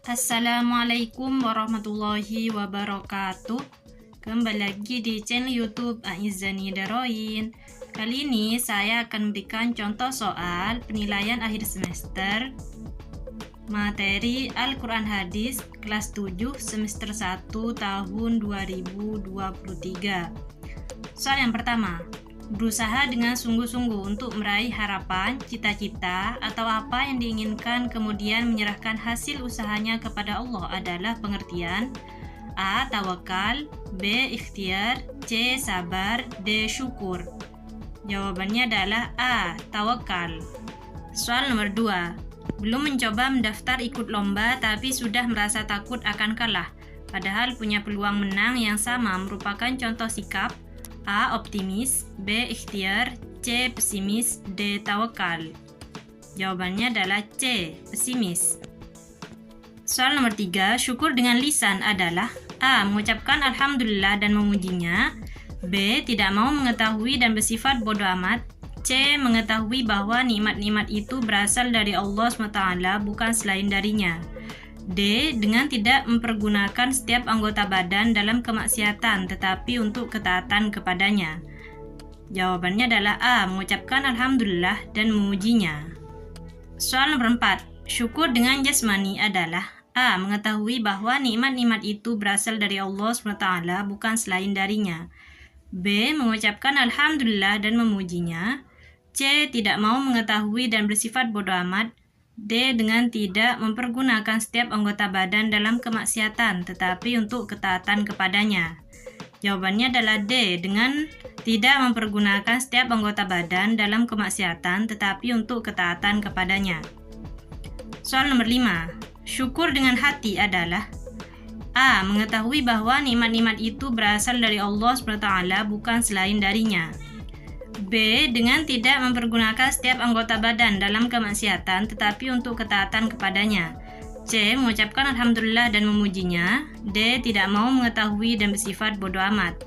Assalamualaikum warahmatullahi wabarakatuh. Kembali lagi di channel YouTube Aizani Daroin. Kali ini saya akan memberikan contoh soal penilaian akhir semester materi Al-Quran Hadis kelas 7 semester 1 tahun 2023. Soal yang pertama, berusaha dengan sungguh-sungguh untuk meraih harapan, cita-cita, atau apa yang diinginkan kemudian menyerahkan hasil usahanya kepada Allah adalah pengertian A. Tawakal, B. Ikhtiar, C. Sabar, D. Syukur. Jawabannya adalah A. Tawakal. Soal nomor 2, belum mencoba mendaftar ikut lomba tapi sudah merasa takut akan kalah, padahal punya peluang menang yang sama merupakan contoh sikap A. Optimis, B. Ikhtiar, C. Pesimis, D. Tawakal. Jawabannya adalah C. Pesimis. Soal nomor 3, syukur dengan lisan adalah A. Mengucapkan Alhamdulillah dan memujinya, B. Tidak mau mengetahui dan bersifat bodoh amat, C. Mengetahui bahwa nikmat-nikmat itu berasal dari Allah SWT bukan selain darinya, D. Dengan tidak mempergunakan setiap anggota badan dalam kemaksiatan tetapi untuk ketaatan kepadanya. Jawabannya adalah A. Mengucapkan Alhamdulillah dan memujinya. Soal nomor 4, syukur dengan jasmani adalah A. Mengetahui bahwa nikmat-nikmat itu berasal dari Allah SWT bukan selain darinya, B. Mengucapkan Alhamdulillah dan memujinya, C. Tidak mau mengetahui dan bersifat bodoh amat, D. Dengan tidak mempergunakan setiap anggota badan dalam kemaksiatan tetapi untuk ketaatan kepadanya. Jawabannya adalah D. Dengan tidak mempergunakan setiap anggota badan dalam kemaksiatan tetapi untuk ketaatan kepadanya. Soal nomor 5, syukur dengan hati adalah A. Mengetahui bahwa nikmat-nikmat itu berasal dari Allah SWT bukan selain darinya, B. Dengan tidak mempergunakan setiap anggota badan dalam kemaksiatan tetapi untuk ketaatan kepadanya, C. Mengucapkan Alhamdulillah dan memujinya, D. Tidak mau mengetahui dan bersifat bodoh amat.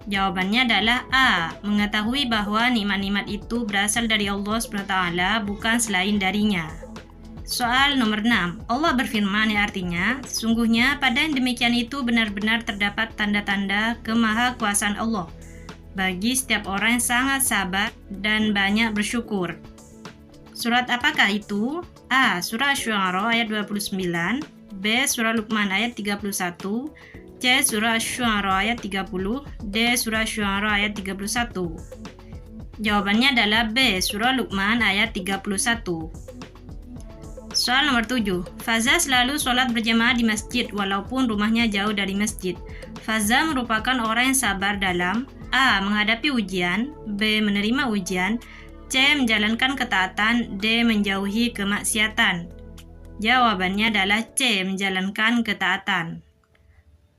Jawabannya adalah A. Mengetahui bahwa nikmat-nikmat itu berasal dari Allah SWT bukan selain darinya. Soal nomor 6, Allah berfirman yang artinya, sesungguhnya pada yang demikian itu benar-benar terdapat tanda-tanda kemahakuasaan Allah bagi setiap orang yang sangat sabar dan banyak bersyukur. Surat apakah itu? A. Surah Asy-Syu'ara ayat 29, B. Surah Luqman ayat 31, C. Surah Asy-Syu'ara ayat 30, D. Surah Asy-Syu'ara ayat 31. Jawabannya adalah B. Surah Luqman ayat 31. Soal nomor 7, Faza selalu sholat berjamaah di masjid walaupun rumahnya jauh dari masjid. Faza merupakan orang yang sabar dalam A. Menghadapi ujian, B. Menerima ujian, C. Menjalankan ketaatan, D. Menjauhi kemaksiatan. Jawabannya adalah C. Menjalankan ketaatan.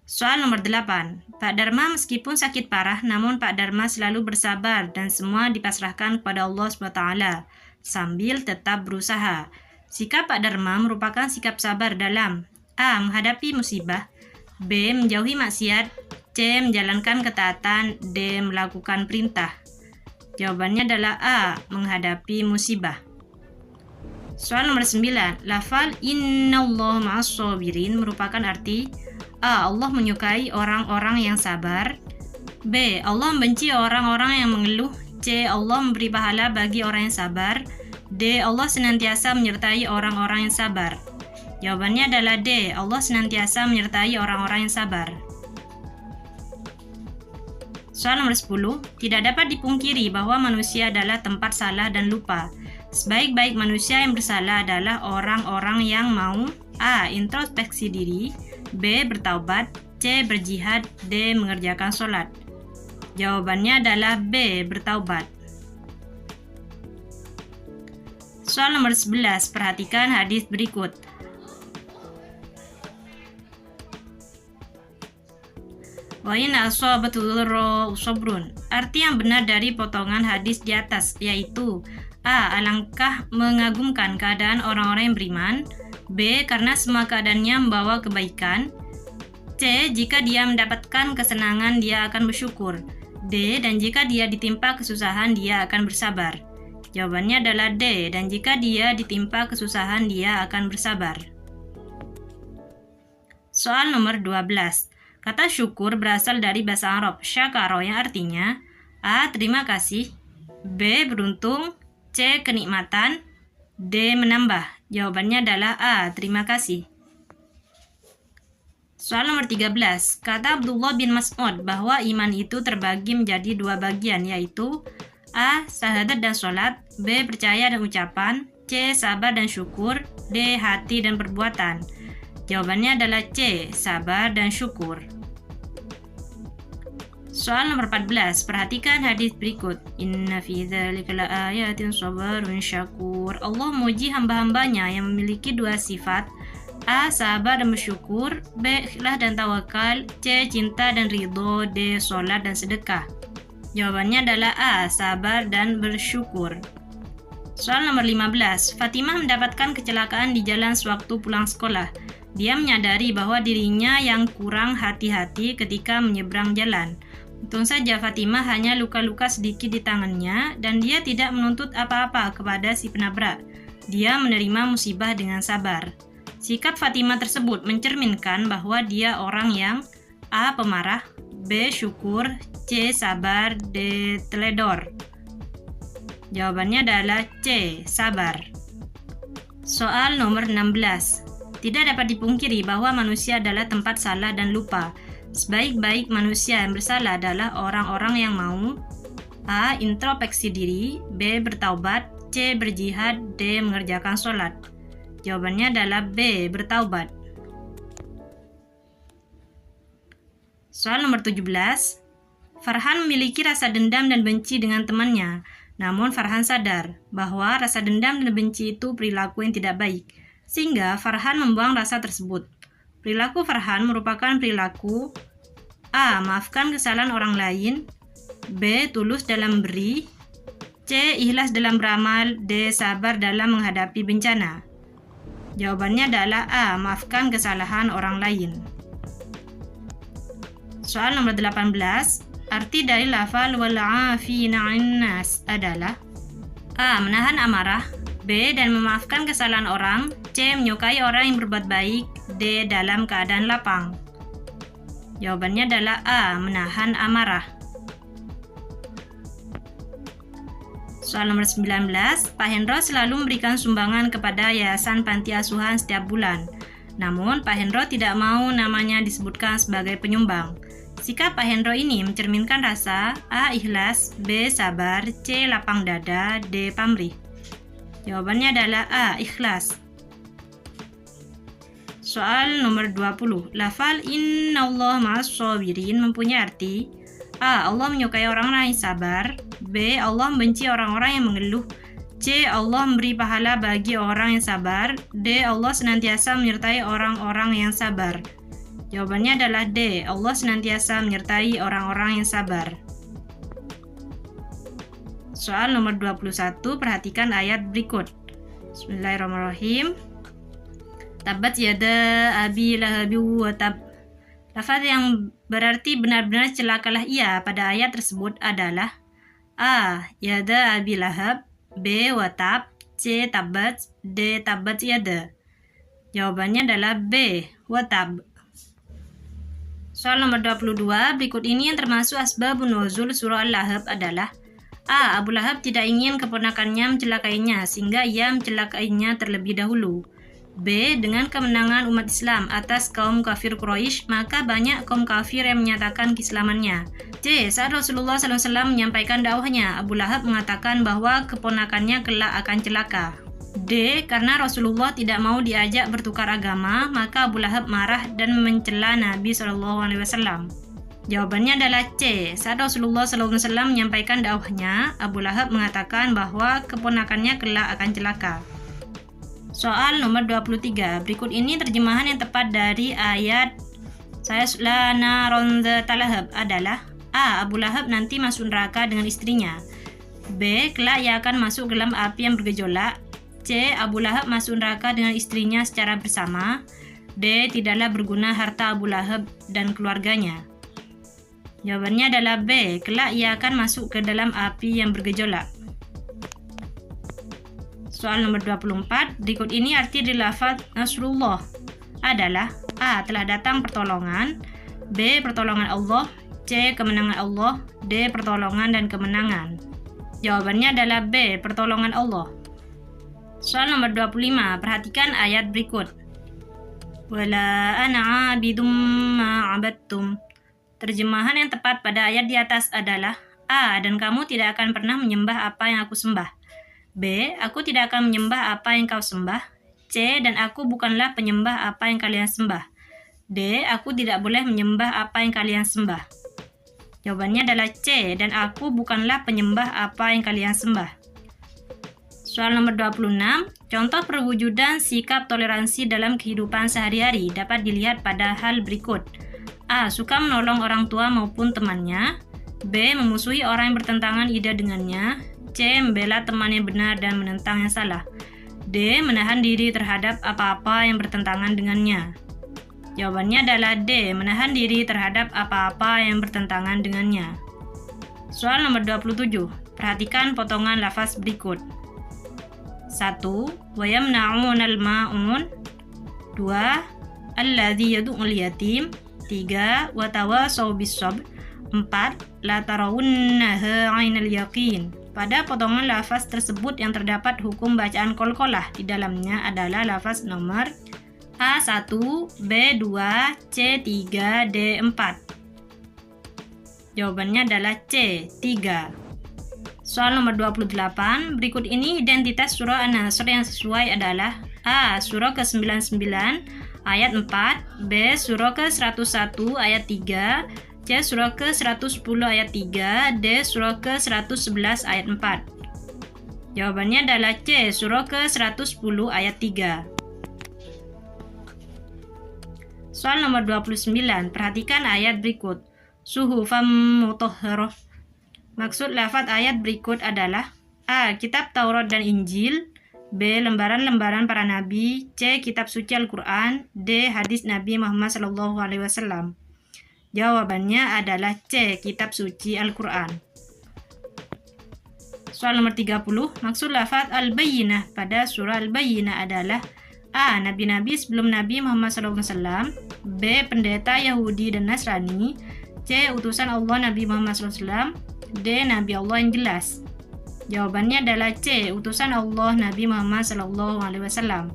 Soal nomor 8, Pak Dharma meskipun sakit parah namun Pak Dharma selalu bersabar dan semua dipasrahkan kepada Allah SWT sambil tetap berusaha. Sikap Pak Dharma merupakan sikap sabar dalam A. Menghadapi musibah, B. Menjauhi maksiat, C. Menjalankan ketaatan, D. Melakukan perintah. Jawabannya adalah A. Menghadapi musibah. Soal nomor 9, lafal innallaha ma'as-shabirin merupakan arti A. Allah menyukai orang-orang yang sabar, B. Allah membenci orang-orang yang mengeluh, C. Allah memberi pahala bagi orang yang sabar, D. Allah senantiasa menyertai orang-orang yang sabar. Jawabannya adalah D. Allah senantiasa menyertai orang-orang yang sabar. Soal nomor 10, tidak dapat dipungkiri bahwa manusia adalah tempat salah dan lupa. Sebaik-baik manusia yang bersalah adalah orang-orang yang mau A. Introspeksi diri, B. Bertaubat, C. Berjihad, D. Mengerjakan sholat. Jawabannya adalah B. Bertaubat. Soal nomor 11, perhatikan hadis berikut. Wa in asabatul dharra sabrun. Arti yang benar dari potongan hadis di atas yaitu A. Alangkah mengagumkan keadaan orang-orang yang beriman, B. Karena semua keadaannya membawa kebaikan, C. Jika dia mendapatkan kesenangan dia akan bersyukur, D. Dan jika dia ditimpa kesusahan dia akan bersabar. Jawabannya adalah D. Dan jika dia ditimpa kesusahan dia akan bersabar. Soal nomor 12. Kata syukur berasal dari bahasa Arab syakaro yang artinya A. Terima kasih, B. Beruntung, C. Kenikmatan, D. Menambah. Jawabannya adalah A. Terima kasih. Soal nomor 13. Kata Abdullah bin Mas'ud bahwa iman itu terbagi menjadi dua bagian, yaitu A. Syahadat dan sholat, B. Percaya dan ucapan, C. Sabar dan syukur, D. Hati dan perbuatan. Jawabannya adalah C. Sabar dan syukur. Soal nomor 14. Perhatikan hadis berikut. Inna fi dzalika laayatin sabarun syakur. Allah memuji hamba-hambanya yang memiliki dua sifat. A. Sabar dan bersyukur, B. Ikhlas dan tawakal, C. Cinta dan ridho, D. Sholat dan sedekah. Jawabannya adalah A. Sabar dan bersyukur. Soal nomor 15. Fatimah mendapatkan kecelakaan di jalan sewaktu pulang sekolah. Dia menyadari bahwa dirinya yang kurang hati-hati ketika menyeberang jalan. Untung saja Fatimah hanya luka-luka sedikit di tangannya dan dia tidak menuntut apa-apa kepada si penabrak. Dia menerima musibah dengan sabar. Sikap Fatimah tersebut mencerminkan bahwa dia orang yang A. Pemarah, B. Syukur, C. Sabar, D. Teledor. Jawabannya adalah C. Sabar. Soal nomor 16. Tidak dapat dipungkiri bahwa manusia adalah tempat salah dan lupa. Sebaik-baik manusia yang bersalah adalah orang-orang yang mau A. Introspeksi diri, B. Bertaubat, C. Berjihad, D. Mengerjakan sholat. Jawabannya adalah B. Bertaubat. Soal nomor 17. Farhan memiliki rasa dendam dan benci dengan temannya. Namun Farhan sadar bahwa rasa dendam dan benci itu perilaku yang tidak baik, sehingga Farhan membuang rasa tersebut. Perilaku Farhan merupakan perilaku A. Maafkan kesalahan orang lain, B. Tulus dalam memberi, C. Ikhlas dalam beramal, D. Sabar dalam menghadapi bencana. Jawabannya adalah A. Maafkan kesalahan orang lain. Soal nomor 18. Arti dari lafal wal'afina 'anil nas adalah A. Menahan amarah, B. Dan memaafkan kesalahan orang, C. Menyukai orang yang berbuat baik, D. Dalam keadaan lapang. Jawabannya adalah A. Menahan amarah. Soal nomor 19. Pak Hendro selalu memberikan sumbangan kepada yayasan panti asuhan setiap bulan. Namun Pak Hendro tidak mau namanya disebutkan sebagai penyumbang. Sikap Pak Hendro ini mencerminkan rasa A. Ikhlas, B. Sabar, C. Lapang dada, D. Pamrih. Jawabannya adalah A. Ikhlas. Soal nomor 20. Lafal innallaha ma'as shabirin mempunyai arti A. Allah menyukai orang-orang yang sabar, B. Allah membenci orang-orang yang mengeluh, C. Allah memberi pahala bagi orang yang sabar, D. Allah senantiasa menyertai orang-orang yang sabar. Jawabannya adalah D. Allah senantiasa menyertai orang-orang yang sabar. Soal nomor 21. Perhatikan ayat berikut. Bismillahirrahmanirrahim. Tabat yada abi lahabi wa tab. Lafaz yang berarti benar-benar celakalah ia pada ayat tersebut adalah A. Yada abi lahab, B. Watab, C. Tabat, D. Tabat yada. Jawabannya adalah B. Watab. Soal nomor 22. Berikut ini yang termasuk asbabun nuzul surah Al-Lahab adalah A. Abu Lahab tidak ingin keponakannya mencelakainya sehingga ia mencelakainya terlebih dahulu. B. Dengan kemenangan umat Islam atas kaum kafir Quraisy, maka banyak kaum kafir yang menyatakan keislamannya. C. Saat Rasulullah SAW menyampaikan dakwahnya, Abu Lahab mengatakan bahwa keponakannya kelak akan celaka. D. Karena Rasulullah tidak mau diajak bertukar agama, maka Abu Lahab marah dan mencela Nabi SAW. Jawabannya adalah C. Saat Rasulullah SAW menyampaikan dakwahnya, Abu Lahab mengatakan bahwa keponakannya kelak akan celaka. Soal nomor 23. Berikut ini terjemahan yang tepat dari ayat Sayasla naron dzata lahab adalah A. Abu Lahab nanti masuk neraka dengan istrinya, B. Kelak ia akan masuk ke dalam api yang bergejolak, C. Abu Lahab masuk neraka dengan istrinya secara bersama, D. Tidaklah berguna harta Abu Lahab dan keluarganya. Jawabannya adalah B. Kelak ia akan masuk ke dalam api yang bergejolak. Soal nomor 24. Berikut ini arti dari lafaz Nasrullah adalah A. Telah datang pertolongan, B. Pertolongan Allah, C. Kemenangan Allah, D. Pertolongan dan kemenangan. Jawabannya adalah B. Pertolongan Allah. Soal nomor 25, perhatikan ayat berikut. Wala ana 'abidum ma 'abadtum. Terjemahan yang tepat pada ayat di atas adalah A. Dan kamu tidak akan pernah menyembah apa yang aku sembah. B. Aku tidak akan menyembah apa yang kau sembah. C. Dan aku bukanlah penyembah apa yang kalian sembah. D. Aku tidak boleh menyembah apa yang kalian sembah. Jawabannya adalah C. Dan aku bukanlah penyembah apa yang kalian sembah. Soal nomor 26, contoh perwujudan sikap toleransi dalam kehidupan sehari-hari dapat dilihat pada hal berikut. A. Suka menolong orang tua maupun temannya. B. Memusuhi orang yang bertentangan ide dengannya. C. Membela teman yang benar dan menentang yang salah. D. Menahan diri terhadap apa-apa yang bertentangan dengannya. Jawabannya adalah D. Menahan diri terhadap apa-apa yang bertentangan dengannya. Soal nomor 27, perhatikan potongan lafaz berikut. 1. وَيَمْنَعُونَ الْمَاعُونَ 2. الَّذِي يَدُعُّ الْيَتِيمَ 3. وَتَوَاصَوْا بِالصَّبْرِ 4. لَا تَرَوُنَّهَا عَيْنَ الْيَقِينِ. Pada potongan lafaz tersebut yang terdapat hukum bacaan qalqalah di dalamnya adalah lafaz nomor A1, B2, C3, D4. Jawabannya adalah C3. Soal nomor 28, berikut ini identitas surah An-Nasr yang sesuai adalah A. Surah ke-99 ayat 4, B. Surah ke-101 ayat 3, C. Surah ke-110 ayat 3, D. Surah ke-111 ayat 4. Jawabannya adalah C. Surah ke-110 ayat 3. Soal nomor 29, perhatikan ayat berikut. Suhufam mutahharah. Maksud lafaz ayat berikut adalah A. Kitab Taurat dan Injil, B. Lembaran-lembaran para nabi, C. Kitab suci Al-Quran, D. Hadis Nabi Muhammad SAW. Jawabannya adalah C. Kitab suci Al-Quran. Soal nomor 30, maksud lafaz Al-Bayyinah pada surah Al-Bayyinah adalah A. Nabi-nabi sebelum Nabi Muhammad SAW, B. Pendeta Yahudi dan Nasrani, C. Utusan Allah Nabi Muhammad SAW, D. Nabi Allah yang jelas. Jawabannya adalah C. Utusan Allah Nabi Muhammad SAW.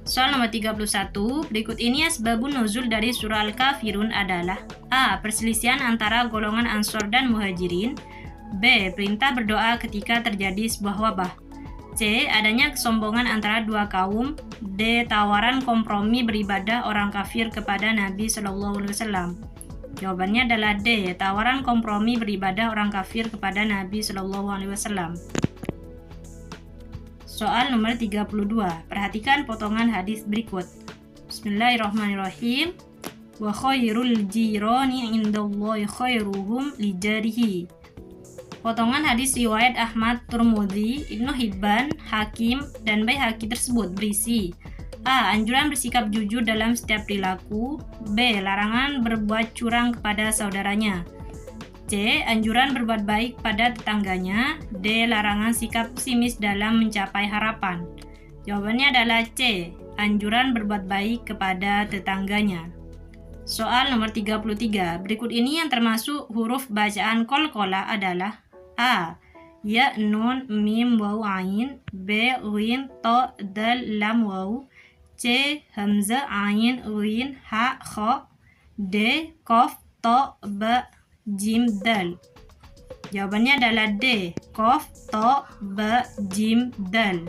Soal nomor 31, berikut ini asbabun nuzul dari surah Al-Kafirun adalah A. Perselisihan antara golongan Ansor dan Muhajirin, B. Perintah berdoa ketika terjadi sebuah wabah, C. Adanya kesombongan antara dua kaum, D. Tawaran kompromi beribadah orang kafir kepada Nabi SAW. Jawabannya adalah D. Tawaran kompromi beribadah orang kafir kepada Nabi SAW. Soal nomor 32. Perhatikan potongan hadis berikut. Bismillahirrahmanirrahim. Wa khairul jirani indallahi khairuhum lijarihi. Potongan hadis riwayat Ahmad, Tirmidzi, Ibnu Hibban, Hakim, dan Baihaqi tersebut berisi A. Anjuran bersikap jujur dalam setiap perilaku, B. Larangan berbuat curang kepada saudaranya, C. Anjuran berbuat baik pada tetangganya, D. Larangan sikap pesimis dalam mencapai harapan. Jawabannya adalah C. Anjuran berbuat baik kepada tetangganya. Soal nomor 33. Berikut ini yang termasuk huruf bacaan qalqalah adalah A. Ya, nun, mim, waw, ain, B. Ghin, to, dal, lam, waw, C. Hamzah, ain, ghin, ha, kha, D. Qaf, to, ba, jim, dal. Jawabannya adalah D. Qaf, to, ba, jim, dal.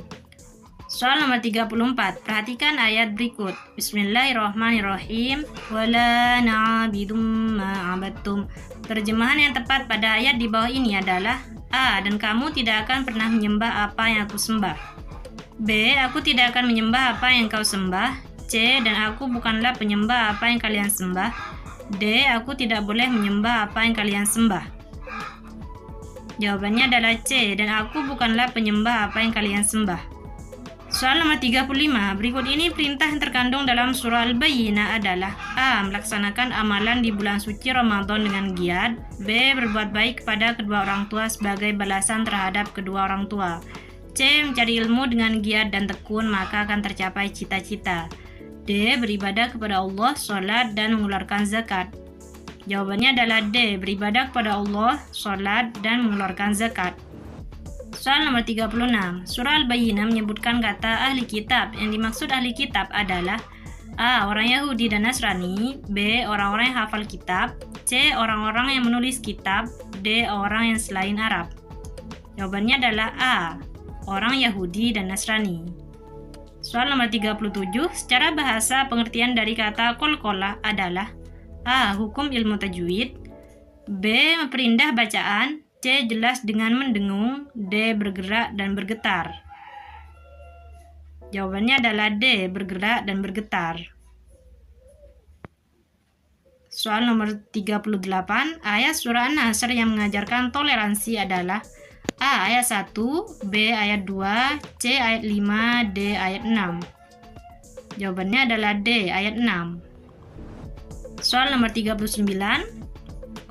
Soal nomor 34. Perhatikan ayat berikut. Bismillahirrahmanirrahim. Wala na'bidum ma'abadtum. Terjemahan yang tepat pada ayat di bawah ini adalah A. Dan kamu tidak akan pernah menyembah apa yang aku sembah. B. Aku tidak akan menyembah apa yang kau sembah. C. Dan aku bukanlah penyembah apa yang kalian sembah. D. Aku tidak boleh menyembah apa yang kalian sembah. Jawabannya adalah C. Dan aku bukanlah penyembah apa yang kalian sembah. Soal nomor 35. Berikut ini perintah yang terkandung dalam surah Al-Bayyinah adalah A. Melaksanakan amalan di bulan suci Ramadan dengan giat, B. Berbuat baik kepada kedua orang tua sebagai balasan terhadap kedua orang tua, C. Mencari ilmu dengan giat dan tekun maka akan tercapai cita-cita, D. Beribadah kepada Allah, sholat, dan mengeluarkan zakat. Jawabannya adalah D. Beribadah kepada Allah, sholat, dan mengeluarkan zakat. Soal nomor 36. Surah Al-Bayyinah menyebutkan kata ahli kitab. Yang dimaksud ahli kitab adalah A. Orang Yahudi dan Nasrani. B. Orang-orang yang hafal kitab. C. Orang-orang yang menulis kitab. D. Orang yang selain Arab. Jawabannya adalah A. Orang Yahudi dan Nasrani. Soal nomor 37. Secara bahasa pengertian dari kata qalqalah adalah A. Hukum ilmu tajwid. B. Memperindah bacaan. C. Jelas dengan mendengung. D. Bergerak dan bergetar. Jawabannya adalah D. Bergerak dan bergetar. Soal nomor 38. Ayat surah An-Nasr yang mengajarkan toleransi adalah A. Ayat 1, B. Ayat 2, C. Ayat 5, D. Ayat 6. Jawabannya adalah D. Ayat 6. Soal nomor 39.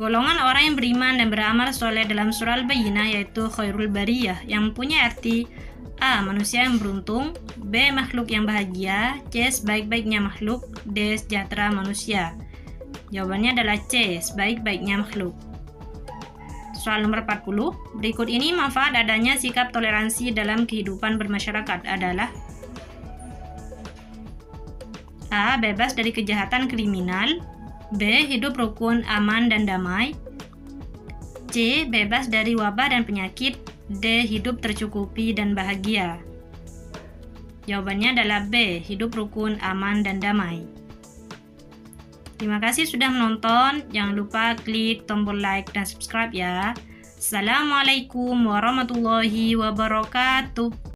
Golongan orang yang beriman dan beramal soleh dalam surah Al-Bayyinah yaitu khairul bariyah yang mempunyai arti A. Manusia yang beruntung. B. Makhluk yang bahagia. C. Sebaik-baiknya makhluk. D. Sejahtera manusia. Jawabannya adalah C. Sebaik-baiknya makhluk. Soal nomor 40. Berikut ini manfaat adanya sikap toleransi dalam kehidupan bermasyarakat adalah A. Bebas dari kejahatan kriminal. B. Hidup rukun, aman, dan damai. C. Bebas dari wabah dan penyakit. D. Hidup tercukupi dan bahagia. Jawabannya adalah B. Hidup rukun, aman, dan damai. Terima kasih sudah menonton. Jangan lupa klik tombol like dan subscribe ya. Assalamualaikum warahmatullahi wabarakatuh.